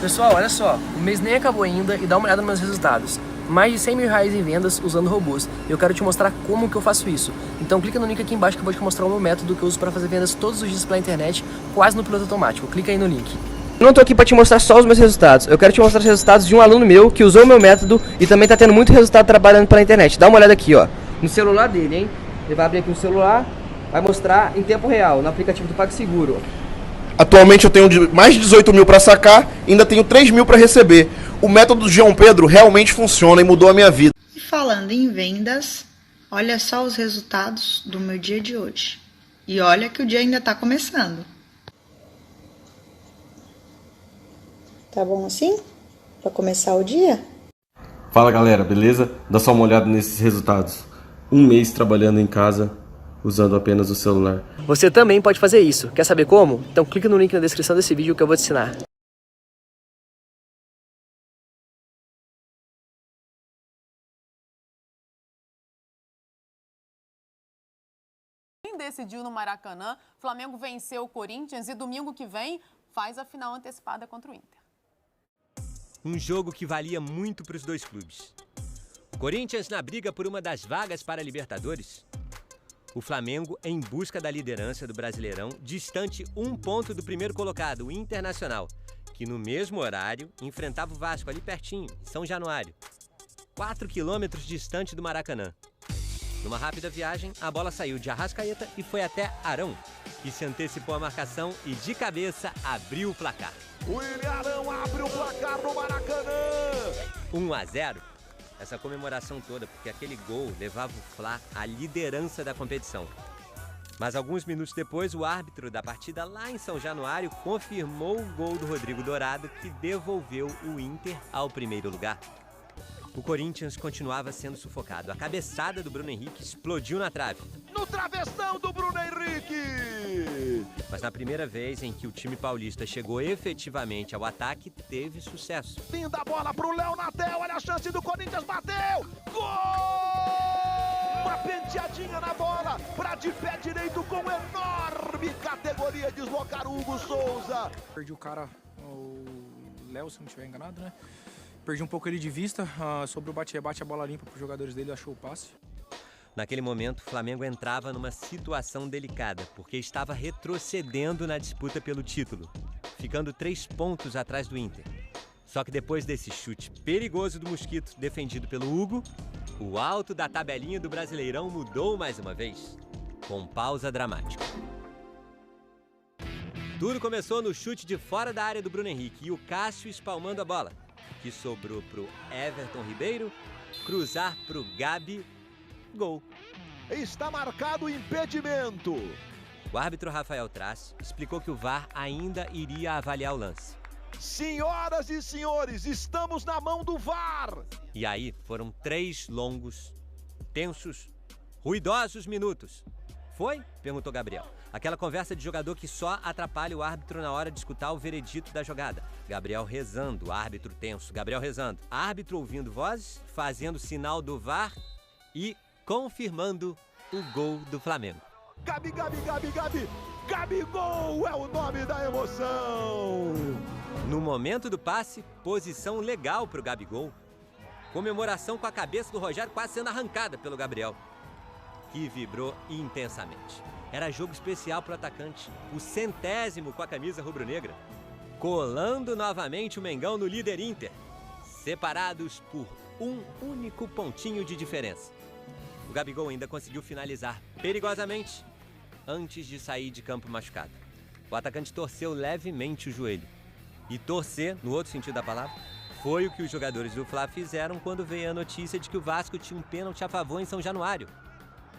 Pessoal, olha só, o mês nem acabou ainda e dá uma olhada nos meus resultados. Mais de 100 mil reais em vendas usando robôs. E eu quero te mostrar como que eu faço isso. Então clica no link aqui embaixo que eu vou te mostrar o meu método que eu uso para fazer vendas todos os dias pela internet, quase no piloto automático. Clica aí no link. Eu não tô aqui para te mostrar só os meus resultados. Eu quero te mostrar os resultados de um aluno meu que usou o meu método e também tá tendo muito resultado trabalhando pela internet. Dá uma olhada aqui, ó. No celular dele, hein? Ele vai abrir aqui o celular, vai mostrar em tempo real, no aplicativo do PagSeguro. Atualmente eu tenho mais de 18 mil para sacar e ainda tenho 3 mil para receber. O método do João Pedro realmente funciona e mudou a minha vida. E falando em vendas, olha só os resultados do meu dia de hoje. E olha que o dia ainda está começando. Tá bom assim? Para começar o dia? Fala galera, beleza? Dá só uma olhada nesses resultados. Um mês trabalhando em casa, usando apenas o celular. Você também pode fazer isso. Quer saber como? Então clica no link na descrição desse vídeo que eu vou te ensinar. Decidiu no Maracanã, Flamengo venceu o Corinthians e domingo que vem faz a final antecipada contra o Inter. Um jogo que valia muito para os dois clubes. O Corinthians na briga por uma das vagas para a Libertadores. O Flamengo em busca da liderança do Brasileirão, distante 1 ponto do primeiro colocado, o Internacional, que no mesmo horário enfrentava o Vasco ali pertinho, em São Januário, 4 quilômetros distante do Maracanã. Numa rápida viagem, a bola saiu de Arrascaeta e foi até Arão, que se antecipou à marcação e de cabeça abriu o placar. O William Arão abre o placar no Maracanã. 1-0. Essa comemoração toda, porque aquele gol levava o Fla à liderança da competição. Mas alguns minutos depois, o árbitro da partida lá em São Januário confirmou o gol do Rodrigo Dourado, que devolveu o Inter ao primeiro lugar. O Corinthians continuava sendo sufocado. A cabeçada do Bruno Henrique explodiu na trave. No travessão do Bruno Henrique! Mas na primeira vez em que o time paulista chegou efetivamente ao ataque, teve sucesso. Vinda a bola pro Léo Natel, olha a chance do Corinthians, bateu! Gol! Uma penteadinha na bola, pra de pé direito com enorme categoria deslocar o Hugo Souza. Perdi o cara, o Léo, se não estiver enganado, né? Perdi um pouco ele de vista, sobre o bate-rebate, a bola limpa para os jogadores dele, achou o passe. Naquele momento, o Flamengo entrava numa situação delicada, porque estava retrocedendo na disputa pelo título, ficando 3 pontos atrás do Inter. Só que depois desse chute perigoso do Mosquito, defendido pelo Hugo, o alto da tabelinha do Brasileirão mudou mais uma vez, com pausa dramática. Tudo começou no chute de fora da área do Bruno Henrique e o Cássio espalmando a bola, que sobrou pro Everton Ribeiro, cruzar pro Gabi, gol. Está marcado o impedimento. O árbitro Rafael Traz explicou que o VAR ainda iria avaliar o lance. Senhoras e senhores, estamos na mão do VAR. E aí foram 3 longos, tensos, ruidosos minutos. Foi? Perguntou Gabriel. Aquela conversa de jogador que só atrapalha o árbitro na hora de escutar o veredito da jogada. Gabriel rezando, árbitro tenso. Gabriel rezando, árbitro ouvindo vozes, fazendo sinal do VAR e confirmando o gol do Flamengo. Gabi, Gabi, Gabi, Gabi. Gabigol é o nome da emoção. No momento do passe, posição legal pro Gabigol. Comemoração com a cabeça do Rogério quase sendo arrancada pelo Gabriel, que vibrou intensamente. Era jogo especial pro atacante, o 100º com a camisa rubro-negra, colando novamente o Mengão no líder Inter, separados por um único pontinho de diferença. O Gabigol ainda conseguiu finalizar perigosamente antes de sair de campo machucado. O atacante torceu levemente o joelho. E torcer, no outro sentido da palavra, foi o que os jogadores do Fla fizeram quando veio a notícia de que o Vasco tinha um pênalti a favor em São Januário.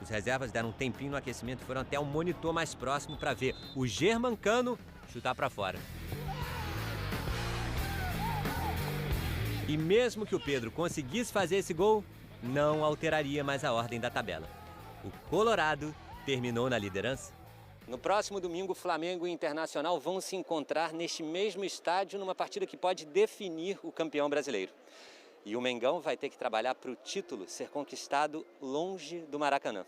Os reservas deram um tempinho no aquecimento e foram até o monitor mais próximo para ver o Germancano chutar para fora. E mesmo que o Pedro conseguisse fazer esse gol, não alteraria mais a ordem da tabela. O Colorado terminou na liderança. No próximo domingo, Flamengo e Internacional vão se encontrar neste mesmo estádio numa partida que pode definir o campeão brasileiro. E o Mengão vai ter que trabalhar para o título ser conquistado longe do Maracanã.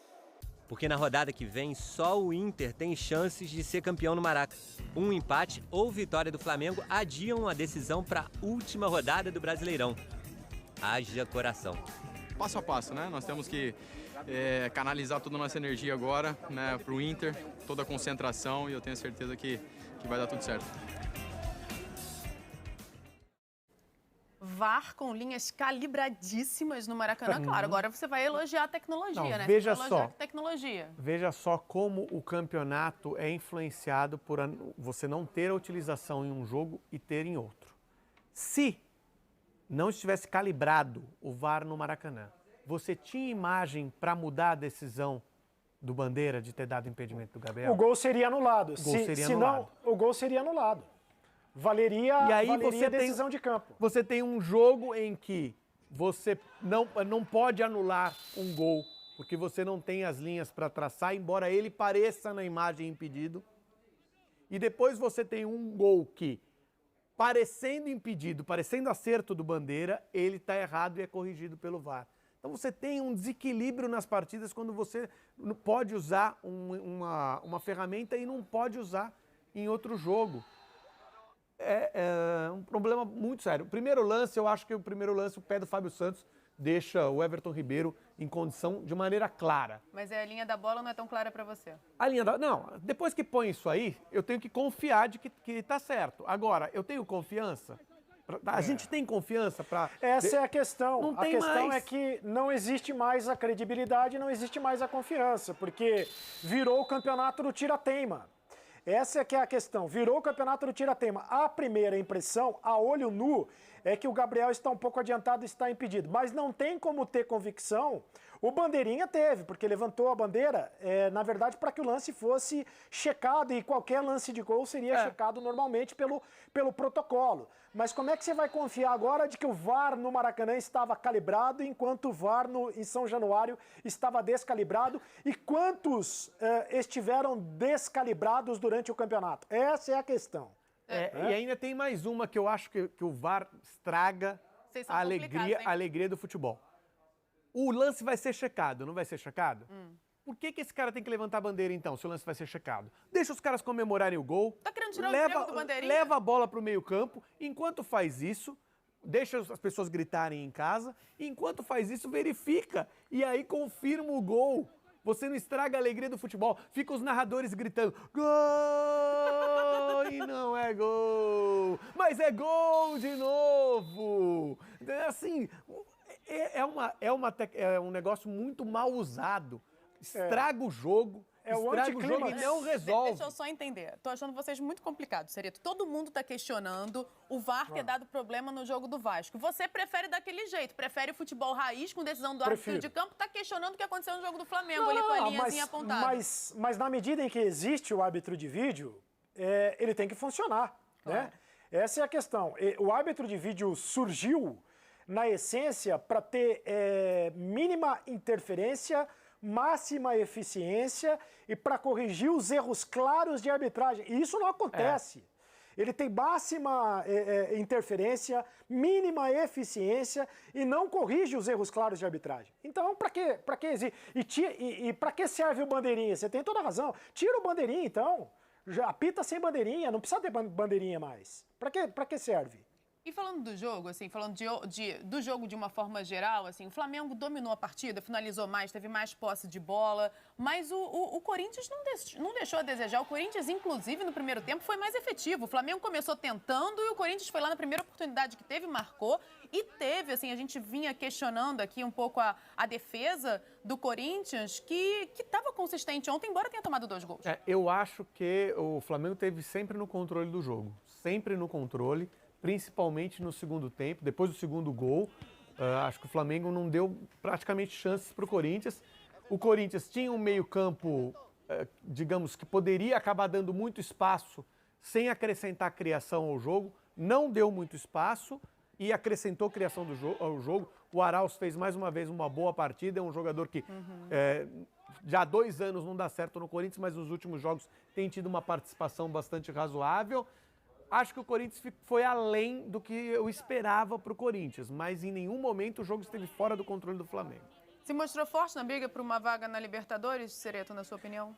Porque na rodada que vem, só o Inter tem chances de ser campeão no Maraca. Um empate ou vitória do Flamengo adiam a decisão para a última rodada do Brasileirão. Haja coração. Passo a passo, né? Nós temos que canalizar toda a nossa energia agora, né, para o Inter, toda a concentração, e eu tenho certeza que vai dar tudo certo. VAR com linhas calibradíssimas no Maracanã. Claro, agora você vai elogiar a tecnologia, Não, né? veja Você vai elogiar só. a tecnologia. Veja só como o campeonato é influenciado por você não ter a utilização em um jogo e ter em outro. Se não estivesse calibrado o VAR no Maracanã, você tinha imagem para mudar a decisão do Bandeira de ter dado impedimento do Gabriel? O gol seria anulado. Anulado. O gol seria anulado. Valeria, E aí valeria você decisão de campo. Você tem um jogo em que você não pode anular um gol, porque você não tem as linhas para traçar, embora ele pareça na imagem impedido. E depois você tem um gol que, parecendo impedido, parecendo acerto do Bandeira, ele está errado e é corrigido pelo VAR. Então você tem um desequilíbrio nas partidas quando você não pode usar uma ferramenta e não pode usar em outro jogo. É um problema muito sério. O primeiro lance, eu acho que o pé do Fábio Santos deixa o Everton Ribeiro em condição de maneira clara. Mas a linha da bola não é tão clara para você. Não, depois que põe isso aí, eu tenho que confiar de que tá certo. Agora, eu tenho confiança? A gente tem confiança para... Essa é a questão. Não tem a questão mais. é que não existe mais a credibilidade, não existe mais a confiança, porque virou o campeonato do tira-teima. Essa é que é a questão. Virou o campeonato do tira-teima. A primeira impressão, a olho nu, é que o Gabriel está um pouco adiantado e está impedido. Mas não tem como ter convicção. O Bandeirinha teve, porque levantou a bandeira, na verdade, para que o lance fosse checado, e qualquer lance de gol seria checado normalmente pelo protocolo. Mas como é que você vai confiar agora de que o VAR no Maracanã estava calibrado, enquanto o VAR em São Januário estava descalibrado? E quantos estiveram descalibrados durante o campeonato? Essa é a questão. E ainda tem mais uma que eu acho que o VAR estraga a alegria do futebol. O lance vai ser checado, não vai ser checado? Por que esse cara tem que levantar a bandeira, então, se o lance vai ser checado? Deixa os caras comemorarem o gol. Tá querendo tirar o emprego do Bandeirinha? Leva a bola pro meio campo. Enquanto faz isso, deixa as pessoas gritarem em casa. Enquanto faz isso, verifica. E aí confirma o gol. Você não estraga a alegria do futebol. Fica os narradores gritando, gol! E não é gol! Mas é gol de novo! Assim, é um negócio muito mal usado. Estraga o jogo, estraga o jogo e não resolve. Deixa eu só entender. Tô achando vocês muito complicados, Serito. Todo mundo tá questionando o VAR ter dado problema no jogo do Vasco. Você prefere daquele jeito, prefere o futebol raiz com decisão do árbitro de campo, tá questionando o que aconteceu no jogo do Flamengo ali com a linhazinha apontada. Mas na medida em que existe o árbitro de vídeo, ele tem que funcionar, né? Essa é a questão. O árbitro de vídeo surgiu, na essência, para ter mínima interferência, máxima eficiência e para corrigir os erros claros de arbitragem. E isso não acontece. Ele tem máxima interferência, mínima eficiência e não corrige os erros claros de arbitragem. Então, para que existe? E para que serve o bandeirinha? Você tem toda a razão. Tira o bandeirinha, então. Já apita sem bandeirinha, não precisa ter bandeirinha mais. Para que serve? E falando do jogo, assim, falando do jogo de uma forma geral, assim, o Flamengo dominou a partida, finalizou mais, teve mais posse de bola, mas o Corinthians não deixou a desejar. O Corinthians, inclusive, no primeiro tempo, foi mais efetivo. O Flamengo começou tentando e o Corinthians foi lá na primeira oportunidade que teve, marcou e teve, assim, a gente vinha questionando aqui um pouco a defesa do Corinthians, que estava consistente ontem, embora tenha tomado 2 gols. Eu acho que o Flamengo teve sempre no controle do jogo, sempre no controle, principalmente no segundo tempo, depois do segundo gol. Acho que o Flamengo não deu praticamente chances para o Corinthians. O Corinthians tinha um meio-campo, digamos, que poderia acabar dando muito espaço sem acrescentar criação ao jogo. Não deu muito espaço e acrescentou criação ao jogo. O Arauz fez mais uma vez uma boa partida. É um jogador que já há 2 anos não dá certo no Corinthians, mas nos últimos jogos tem tido uma participação bastante razoável. Acho que o Corinthians foi além do que eu esperava para o Corinthians, mas em nenhum momento o jogo esteve fora do controle do Flamengo. Se mostrou forte na briga por uma vaga na Libertadores, Cereto, na sua opinião?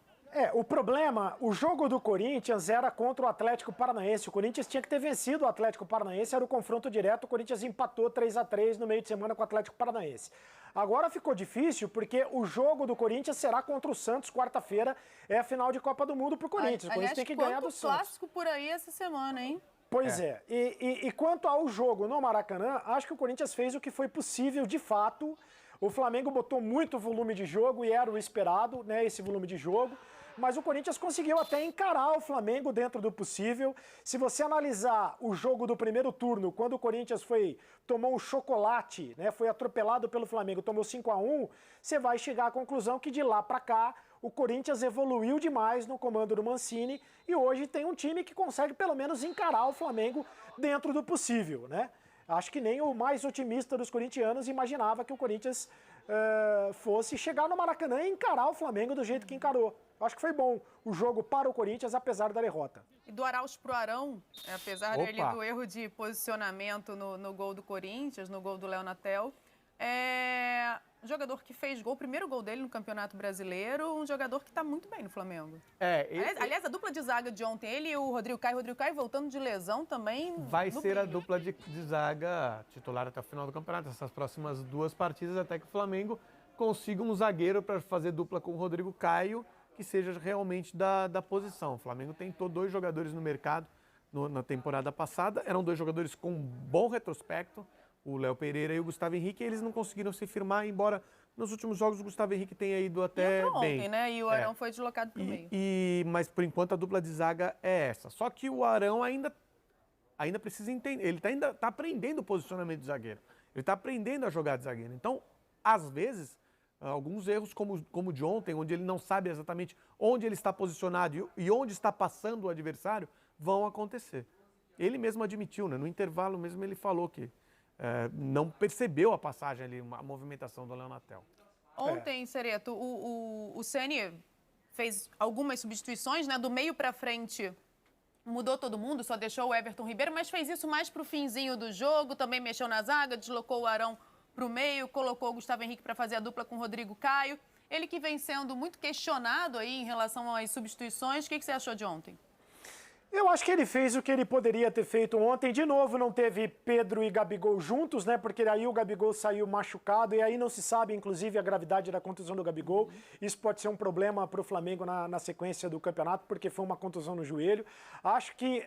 O problema, o jogo do Corinthians era contra o Atlético Paranaense. O Corinthians tinha que ter vencido o Atlético Paranaense, era o confronto direto, o Corinthians empatou 3-3 no meio de semana com o Atlético Paranaense. Agora ficou difícil porque o jogo do Corinthians será contra o Santos, quarta-feira, é a final de Copa do Mundo pro Corinthians. O Corinthians tem que ganhar do Santos. Clássico por aí essa semana, hein? Pois é. E quanto ao jogo no Maracanã, acho que o Corinthians fez o que foi possível de fato. O Flamengo botou muito volume de jogo e era o esperado, né, esse volume de jogo. Mas o Corinthians conseguiu até encarar o Flamengo dentro do possível. Se você analisar o jogo do primeiro turno, quando o Corinthians tomou um chocolate, né, foi atropelado pelo Flamengo, tomou 5-1, você vai chegar à conclusão que de lá para cá o Corinthians evoluiu demais no comando do Mancini e hoje tem um time que consegue pelo menos encarar o Flamengo dentro do possível, né? Acho que nem o mais otimista dos corintianos imaginava que o Corinthians fosse chegar no Maracanã e encarar o Flamengo do jeito que encarou. Acho que foi bom o jogo para o Corinthians, apesar da derrota. E do Araújo pro Arão, apesar dele do erro de posicionamento no gol do Corinthians, no gol do Léo Natel, jogador que fez gol, o primeiro gol dele no Campeonato Brasileiro, um jogador que está muito bem no Flamengo. Aliás, a dupla de zaga de ontem, ele e o Rodrigo Caio voltando de lesão também. Vai ser a dupla de zaga titular até o final do campeonato, essas próximas 2 partidas, até que o Flamengo consiga um zagueiro para fazer dupla com o Rodrigo Caio, que seja realmente da posição. O Flamengo tentou 2 jogadores no mercado na temporada passada, eram 2 jogadores com bom retrospecto, o Léo Pereira e o Gustavo Henrique, eles não conseguiram se firmar, embora nos últimos jogos o Gustavo Henrique tenha ido até bem. Ontem, né? E o Arão foi deslocado para o meio. Mas por enquanto a dupla de zaga é essa. Só que o Arão ainda precisa entender, ele ainda está aprendendo o posicionamento de zagueiro, ele está aprendendo a jogar de zagueiro. Então, às vezes, alguns erros como o de ontem, onde ele não sabe exatamente onde ele está posicionado e onde está passando o adversário, vão acontecer. Ele mesmo admitiu, né? No intervalo mesmo ele falou que não percebeu a passagem ali, a movimentação do Léo Natel. Ontem, Cereto, o Ceni fez algumas substituições, né? Do meio para frente mudou todo mundo, só deixou o Everton Ribeiro, mas fez isso mais pro finzinho do jogo, também mexeu na zaga, deslocou o Arão para o meio, colocou o Gustavo Henrique para fazer a dupla com o Rodrigo Caio. Ele que vem sendo muito questionado aí em relação às substituições. O que você achou de ontem? Eu acho que ele fez o que ele poderia ter feito ontem. De novo, não teve Pedro e Gabigol juntos, né? Porque aí o Gabigol saiu machucado e aí não se sabe, inclusive, a gravidade da contusão do Gabigol. Isso pode ser um problema para o Flamengo na sequência do campeonato, porque foi uma contusão no joelho. Acho que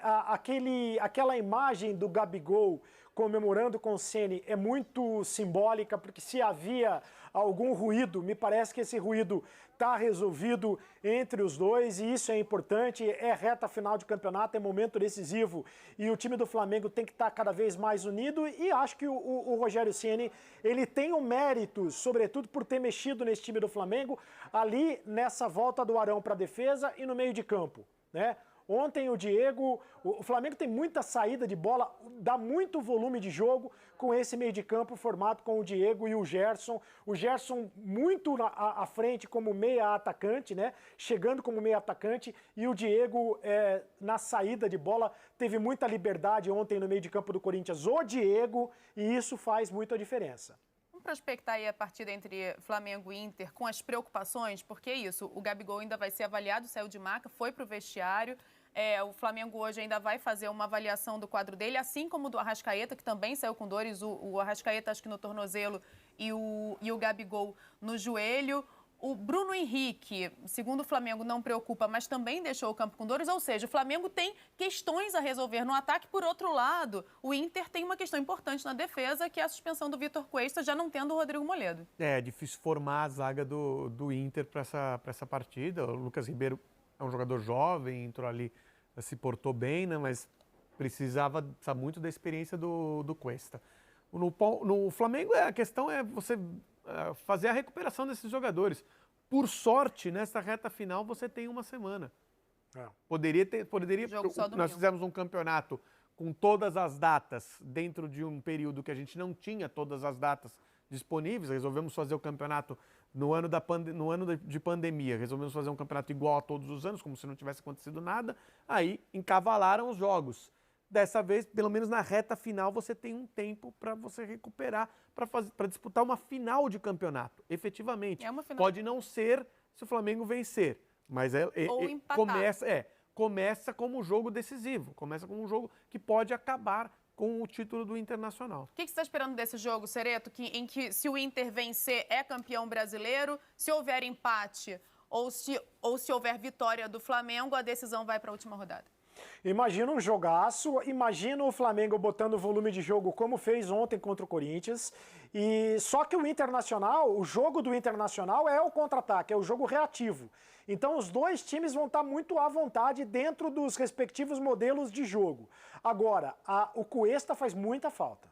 aquela imagem do Gabigol comemorando com o Ceni é muito simbólica, porque se havia algum ruído, me parece que esse ruído está resolvido entre os dois e isso é importante, é reta final de campeonato, é momento decisivo e o time do Flamengo tem que estar cada vez mais unido e acho que o Rogério Ceni, ele tem um mérito, sobretudo por ter mexido nesse time do Flamengo, ali nessa volta do Arão para a defesa e no meio de campo, né? Ontem o Flamengo tem muita saída de bola, dá muito volume de jogo com esse meio de campo formado com o Diego e o Gerson. O Gerson muito à frente como meia atacante, né? Chegando como meia atacante e o Diego na saída de bola teve muita liberdade ontem no meio de campo do Corinthians. O Diego, e isso faz muita diferença. Vamos prospectar aí a partida entre Flamengo e Inter com as preocupações, porque é isso, o Gabigol ainda vai ser avaliado, saiu de maca, foi para o vestiário. O Flamengo hoje ainda vai fazer uma avaliação do quadro dele, assim como do Arrascaeta, que também saiu com dores, o Arrascaeta acho que no tornozelo e o Gabigol no joelho. O Bruno Henrique, segundo o Flamengo, não preocupa, mas também deixou o campo com dores, ou seja, o Flamengo tem questões a resolver no ataque. Por outro lado, o Inter tem uma questão importante na defesa, que é a suspensão do Vitor Cuesta, já não tendo o Rodrigo Moledo. É difícil formar a zaga do Inter para essa partida. O Lucas Ribeiro é um jogador jovem, entrou ali, se portou bem, né, mas precisava muito da experiência do Cuesta. No Flamengo, a questão é você fazer a recuperação desses jogadores. Por sorte, nessa reta final, você tem uma semana. Poderia nós fizemos um campeonato com todas as datas dentro de um período que a gente não tinha todas as datas disponíveis. Resolvemos fazer o campeonato no ano de pandemia. Resolvemos fazer um campeonato igual a todos os anos, como se não tivesse acontecido nada. Aí encavalaram os jogos. Dessa vez, pelo menos na reta final, você tem um tempo para você recuperar, para disputar uma final de campeonato, efetivamente. É uma final. Pode não ser se o Flamengo vencer, mas Ou empatar. começa como um jogo decisivo, começa como um jogo que pode acabar com o título do Internacional. O que você está esperando desse jogo, Cereto? Em que se o Inter vencer é campeão brasileiro, se houver empate ou se houver vitória do Flamengo, a decisão vai para a última rodada. Imagina um jogaço, imagina o Flamengo botando volume de jogo como fez ontem contra o Corinthians. E só que o Internacional, o jogo do Internacional é o contra-ataque, é o jogo reativo. Então os dois times vão estar muito à vontade dentro dos respectivos modelos de jogo. Agora, o Cuesta faz muita falta.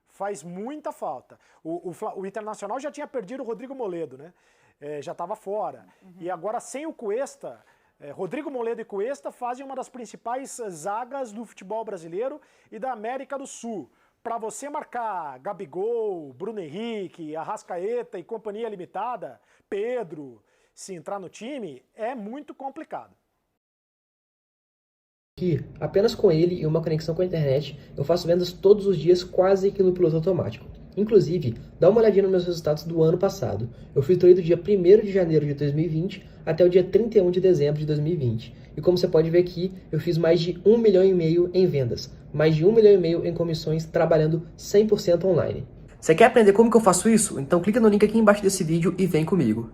Faz muita falta. O Internacional já tinha perdido o Rodrigo Moledo, né? Já estava fora. E agora sem o Cuesta... Rodrigo Moledo e Cuesta fazem uma das principais zagas do futebol brasileiro e da América do Sul. Para você marcar Gabigol, Bruno Henrique, Arrascaeta e companhia limitada, Pedro, se entrar no time, é muito complicado. Que, apenas com ele e uma conexão com a internet, eu faço vendas todos os dias quase que no piloto automático. Inclusive, dá uma olhadinha nos meus resultados do ano passado. Eu filtrei do dia 1º de janeiro de 2020 até o dia 31 de dezembro de 2020. E como você pode ver aqui, eu fiz mais de 1,5 milhão em vendas, mais de 1,5 milhão em comissões, trabalhando 100% online. Você quer aprender como que eu faço isso? Então clica no link aqui embaixo desse vídeo e vem comigo.